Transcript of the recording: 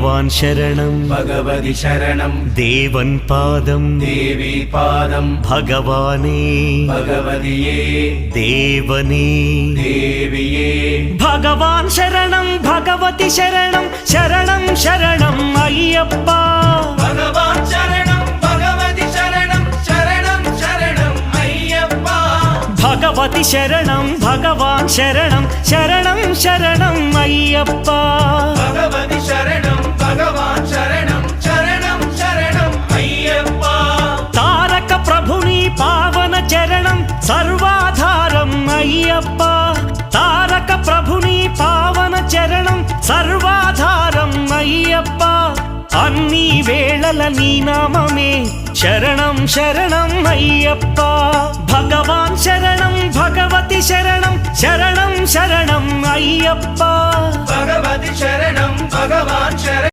ഭഗവാൻ ശരണം ഭഗവതി ശരണം ദേവൻ പാദം ദേവി പാദം ഭഗവാനേ ഭഗവതിയേ ദേവനേ ദേവിയേ ഭഗവാൻ ശരണം ഭഗവതി ശരണം ശരണം ശരണം അയ്യപ്പ ഭഗവാൻ ശരണം ഭഗവതി ശരണം ശരണം ശരണം അയ്യപ്പ ഭഗവതി ശരണം ഭഗവാൻ ശരണം ശരണം ശരണം അയ്യപ്പ ഭഗവതി ശരണം ഭഗവാൻ ശരണം ശരണം ശരണം അയ്യപ്പ താരക ప్రభుని పావన చరణం సర్వాధారం అయ్యప్ప తారక ప్రభుని పావన చరణం సర్వాధారం అయ్యప్ప అన్ని వేళల నీ నామమే శరణం శరణం అయ్యప్ప భగవాన్ శరణం భగవతి శరణం శరణం శరణం అయ్యప్ప భగవతి శరణం భగవాన్ శరణం